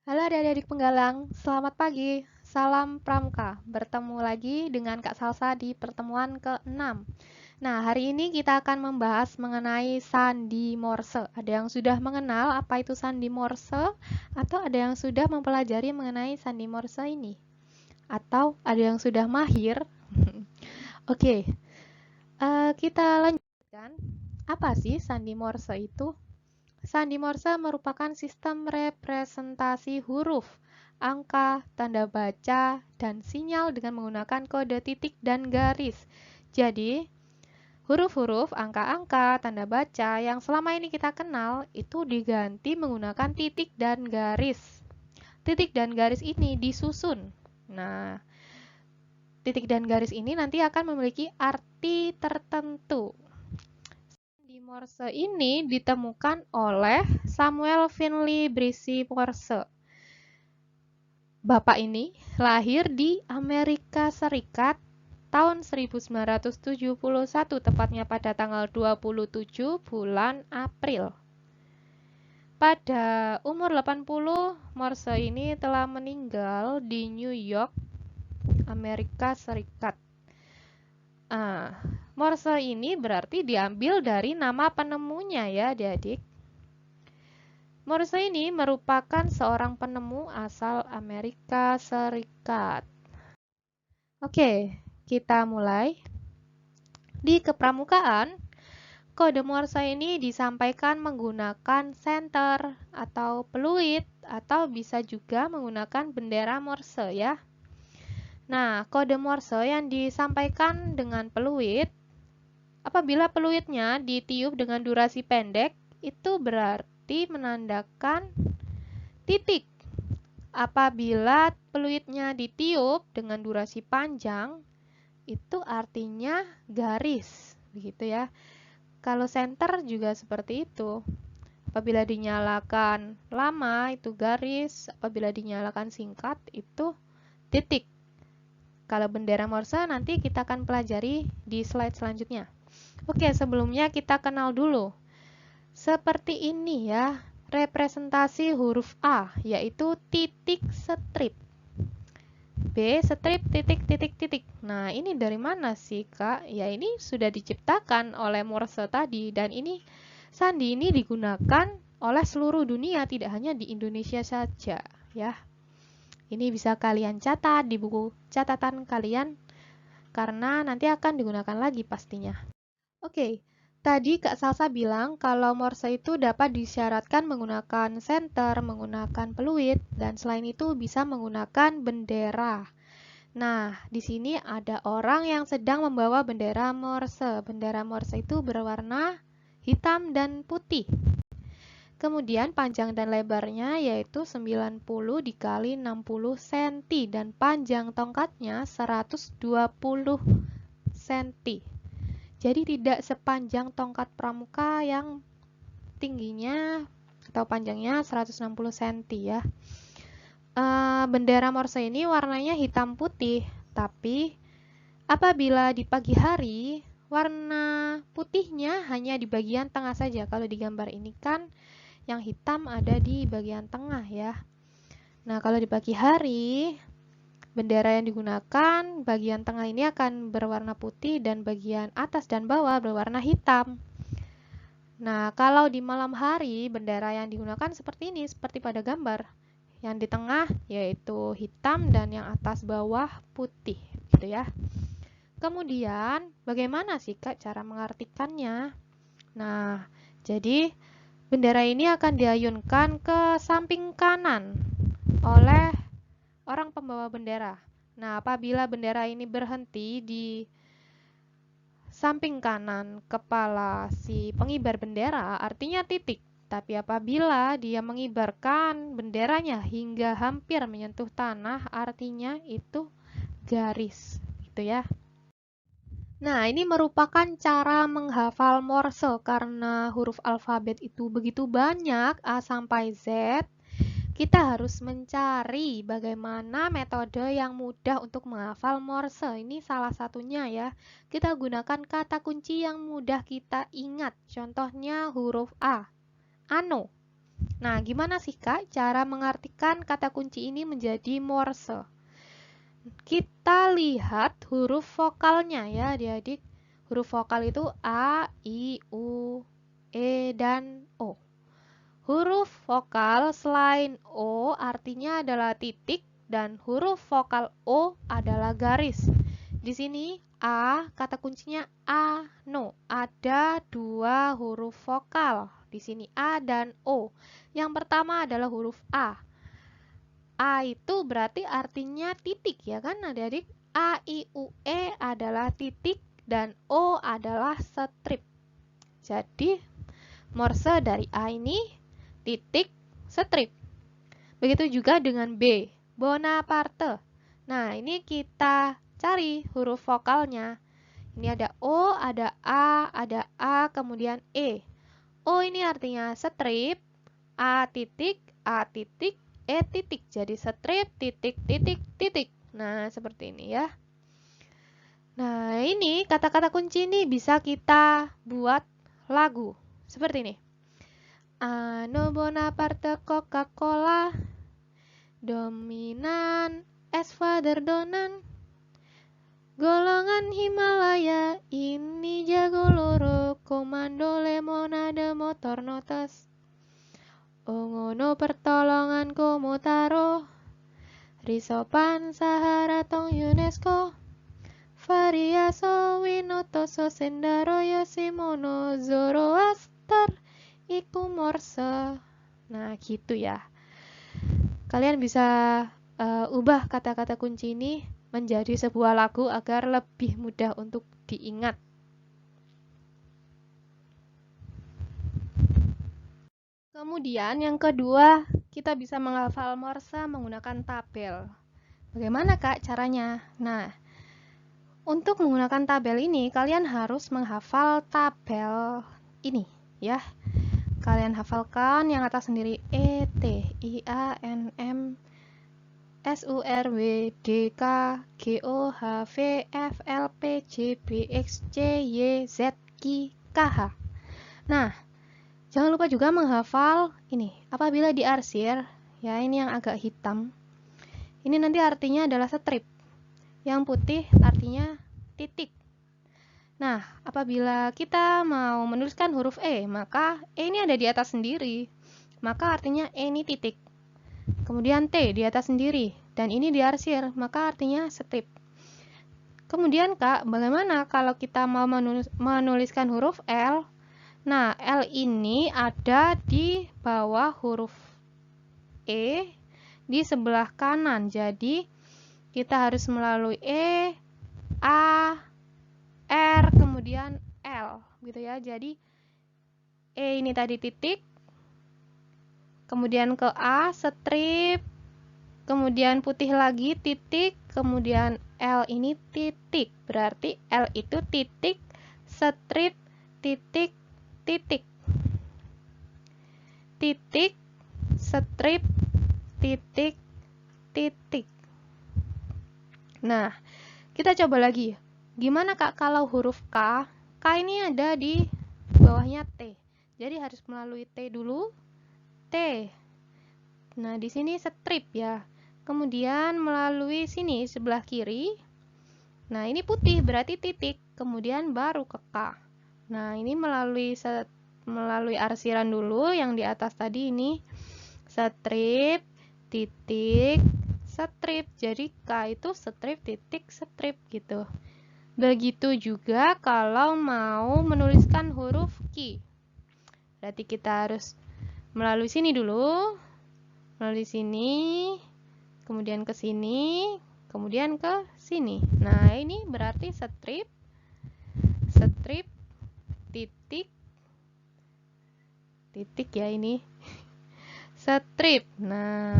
Halo adik-adik penggalang, selamat pagi. Salam Pramuka. Bertemu lagi dengan Kak Salsa di pertemuan ke-6. Nah, hari ini kita akan membahas mengenai sandi Morse. Ada yang sudah mengenal apa itu sandi Morse? Atau ada yang sudah mempelajari mengenai sandi Morse ini? Atau ada yang sudah mahir? Oke, kita lanjutkan. Apa sih sandi Morse itu? Sandi Morse merupakan sistem representasi huruf, angka, tanda baca, dan sinyal dengan menggunakan kode titik dan garis. Jadi, huruf-huruf, angka-angka, tanda baca yang selama ini kita kenal itu diganti menggunakan titik dan garis. Titik dan garis ini disusun. Nah, titik dan garis ini nanti akan memiliki arti tertentu. Di Morse ini ditemukan oleh Samuel Finley Breese Morse. Bapak ini lahir di Amerika Serikat tahun 1971, tepatnya pada tanggal 27 bulan April. Pada umur 80, Morse ini telah meninggal di New York, Amerika Serikat. Morse ini berarti diambil dari nama penemunya ya, adik-adik. Morse ini merupakan seorang penemu asal Amerika Serikat. Oke, kita mulai. Di kepramukaan, kode Morse ini disampaikan menggunakan senter atau peluit atau bisa juga menggunakan bendera Morse ya. Nah, kode Morse yang disampaikan dengan peluit, apabila peluitnya ditiup dengan durasi pendek, itu berarti menandakan titik. Apabila peluitnya ditiup dengan durasi panjang, itu artinya garis, begitu ya. Kalau senter juga seperti itu. Apabila dinyalakan lama, itu garis. Apabila dinyalakan singkat, itu titik. Kalau bendera Morse nanti kita akan pelajari di slide selanjutnya. Oke, sebelumnya kita kenal dulu. Seperti ini ya, representasi huruf A, yaitu titik strip. B, strip titik titik titik. Nah, ini dari mana sih, Kak? Ya, ini sudah diciptakan oleh Morse tadi, dan ini sandi ini digunakan oleh seluruh dunia, tidak hanya di Indonesia saja, ya. Ini bisa kalian catat di buku catatan kalian, karena nanti akan digunakan lagi pastinya. Oke, tadi Kak Salsa bilang kalau Morse itu dapat disyaratkan menggunakan senter, menggunakan peluit, dan selain itu bisa menggunakan bendera. Nah, di sini ada orang yang sedang membawa bendera Morse. Bendera Morse itu berwarna hitam dan putih. Kemudian panjang dan lebarnya yaitu 90 dikali 60 cm dan panjang tongkatnya 120 cm. Jadi tidak sepanjang tongkat pramuka yang tingginya atau panjangnya 160 cm ya. Bendera Morse ini warnanya hitam putih, tapi apabila di pagi hari warna putihnya hanya di bagian tengah saja. Kalau di gambar ini kan yang hitam ada di bagian tengah ya. Nah, kalau di pagi hari bendera yang digunakan bagian tengah ini akan berwarna putih dan bagian atas dan bawah berwarna hitam. Nah, kalau di malam hari bendera yang digunakan seperti ini, seperti pada gambar. Yang di tengah yaitu hitam dan yang atas bawah putih, gitu ya. Kemudian, bagaimana sih Kak cara mengartikannya? Nah, jadi bendera ini akan diayunkan ke samping kanan oleh orang pembawa bendera. Nah, apabila bendera ini berhenti di samping kanan kepala si pengibar bendera, artinya titik. Tapi apabila dia mengibarkan benderanya hingga hampir menyentuh tanah, artinya itu garis, gitu ya. Nah, ini merupakan cara menghafal Morse karena huruf alfabet itu begitu banyak, A sampai Z. Kita harus mencari bagaimana metode yang mudah untuk menghafal Morse. Ini salah satunya ya. Kita gunakan kata kunci yang mudah kita ingat. Contohnya huruf A, ano. Nah, gimana sih Kak cara mengartikan kata kunci ini menjadi Morse? Kita lihat huruf vokalnya ya adik-adik. Huruf vokal itu A, I, U, E, dan O. Huruf vokal selain O artinya adalah titik dan huruf vokal O adalah garis. Di sini A, kata kuncinya A, no. Ada dua huruf vokal. Di sini A dan O. Yang pertama adalah huruf A. A itu berarti artinya titik ya kan adik-adik? A, I, U, E adalah titik dan O adalah strip. Jadi Morse dari A ini titik strip. Begitu juga dengan B, Bonaparte. Nah, ini kita cari huruf vokalnya. Ini ada O, ada A, kemudian E. O ini artinya strip, A titik, E titik. Jadi strip, titik, titik, titik. Nah, seperti ini ya. Nah, ini kata-kata kunci ini bisa kita buat lagu. Seperti ini. Ano Bonaparte Coca-Cola, dominan es father donan, golongan Himalaya, ini jago loro, komando lemonade motor notes. Ongono pertolongan komotaro, risopan Sahara tong UNESCO, variaso winotoso sendaro yosimono Zoroaster, iku Morse. Nah, gitu ya. Kalian bisa ubah kata-kata kunci ini menjadi sebuah lagu agar lebih mudah untuk diingat. Kemudian yang kedua, kita bisa menghafal Morse menggunakan tabel. Bagaimana Kak caranya? Nah, untuk menggunakan tabel ini, kalian harus menghafal tabel ini ya. Kalian hafalkan yang atas sendiri E, T, I, A, N, M, S, U, R, W, D, K, G, O, H, V, F, L, P, J, B, X, C, Y, Z, K, K, H. Nah, jangan lupa juga menghafal ini. Apabila diarsir, ya ini yang agak hitam, ini nanti artinya adalah strip. Yang putih artinya titik. Nah, apabila kita mau menuliskan huruf E, maka E ini ada di atas sendiri. Maka artinya E ini titik. Kemudian T di atas sendiri. Dan ini diarsir, maka artinya strip. Kemudian Kak, bagaimana kalau kita mau menuliskan huruf L? Nah, L ini ada di bawah huruf E di sebelah kanan. Jadi, kita harus melalui E, A, R, kemudian L, gitu ya. Jadi E ini tadi titik, kemudian ke A strip, kemudian putih lagi titik, kemudian L ini titik. Berarti L itu titik, strip, titik, titik. Titik, strip, titik, titik. Nah, kita coba lagi. Gimana Kak kalau huruf K? K ini ada di bawahnya T. Jadi harus melalui T dulu. T. Nah, di sini strip ya. Kemudian melalui sini sebelah kiri. Nah, ini putih berarti titik. Kemudian baru ke K. Nah, ini melalui arsiran dulu yang di atas tadi ini. Strip, titik, strip. Jadi K itu strip, titik, strip gitu. Begitu juga kalau mau menuliskan huruf Q. Berarti kita harus melalui sini dulu, melalui sini, kemudian ke sini, kemudian ke sini. Nah, ini berarti strip, strip, titik, titik ya ini. Strip. Nah,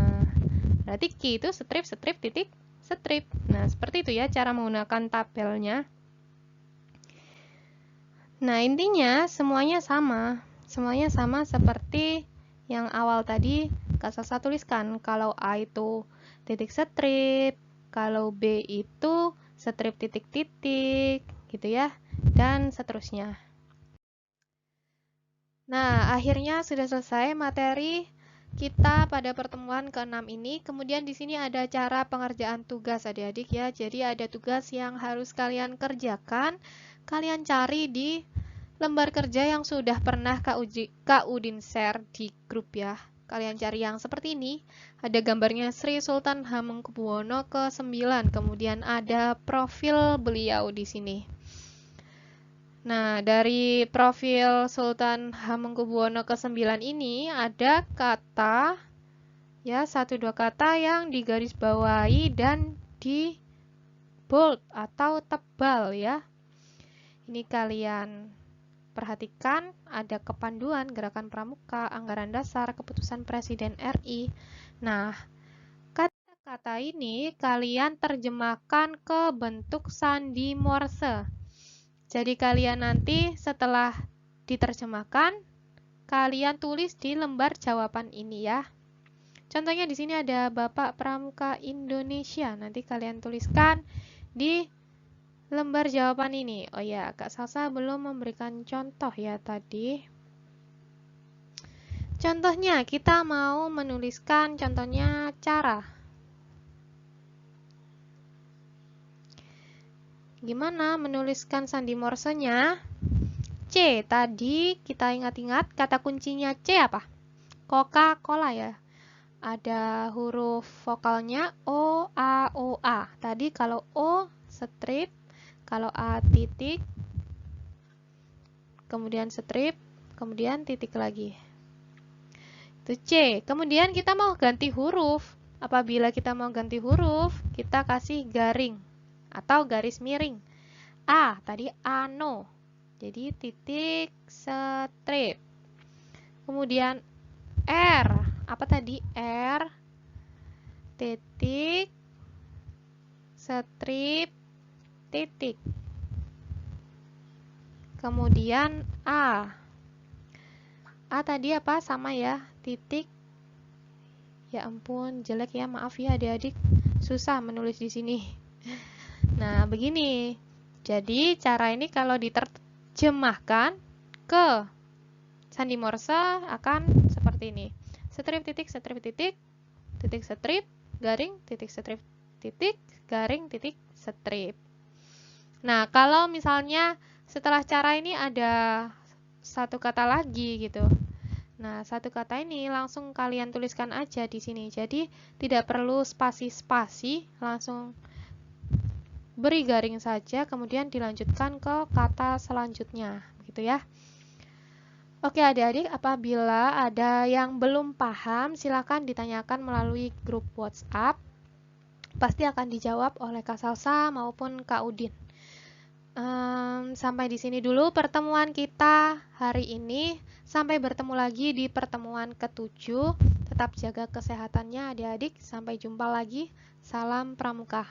berarti Q itu strip, strip, titik, strip. Nah, seperti itu ya cara menggunakan tabelnya. Nah, intinya semuanya sama. Semuanya sama seperti yang awal tadi Kak Salsa tuliskan. Kalau A itu titik strip, kalau B itu strip titik-titik, gitu ya. Dan seterusnya. Nah, akhirnya sudah selesai materi kita pada pertemuan ke-6 ini. Kemudian di sini ada cara pengerjaan tugas adik-adik ya. Jadi ada tugas yang harus kalian kerjakan. Kalian cari di lembar kerja yang sudah pernah Kak Udin share di grup ya. Kalian cari yang seperti ini. Ada gambarnya Sri Sultan Hamengkubuwono ke-9. Kemudian ada profil beliau di sini. Nah, dari profil Sultan Hamengkubuwono ke-9 ini ada kata ya, 1-2 kata yang digarisbawahi dan di bold atau tebal ya. Ini kalian perhatikan, ada kepanduan, gerakan pramuka, anggaran dasar, keputusan Presiden RI. Nah, kata-kata ini kalian terjemahkan ke bentuk sandi Morse. Jadi kalian nanti setelah diterjemahkan, kalian tulis di lembar jawaban ini ya. Contohnya di sini ada Bapak Pramuka Indonesia. Nanti kalian tuliskan di lembar jawaban ini. Oh ya, Kak Salsa belum memberikan contoh ya tadi. Contohnya, kita mau menuliskan contohnya cara. Gimana menuliskan sandi morsenya? C, tadi kita ingat-ingat kata kuncinya C apa? Coca-Cola ya. Ada huruf vokalnya O, A, O, A. Tadi kalau O strip, kalau A titik, kemudian strip, kemudian titik lagi. Itu C. Kemudian kita mau ganti huruf. Apabila kita mau ganti huruf, kita kasih garing atau garis miring. A, tadi ano. Jadi titik strip. Kemudian R, apa tadi? R, titik, strip, titik. Kemudian A. A tadi apa? Sama ya, titik. Ya ampun, jelek ya, maaf ya adik-adik. Susah menulis di sini. Nah, begini. Jadi, cara ini kalau diterjemahkan ke sandi Morse akan seperti ini. Strip, titik, strip, titik, titik, strip, garing, titik, strip, titik, garing, titik, strip. Nah, kalau misalnya setelah cara ini ada satu kata lagi gitu. Nah, satu kata ini langsung kalian tuliskan aja di sini. Jadi, tidak perlu spasi-spasi, langsung beri garing saja, kemudian dilanjutkan ke kata selanjutnya, begitu ya. Oke adik-adik, apabila ada yang belum paham, silakan ditanyakan melalui grup WhatsApp. Pasti akan dijawab oleh Kak Salsa maupun Kak Udin. Sampai di sini dulu pertemuan kita hari ini. Sampai bertemu lagi di pertemuan ke-7. Tetap jaga kesehatannya adik-adik. Sampai jumpa lagi. Salam Pramuka.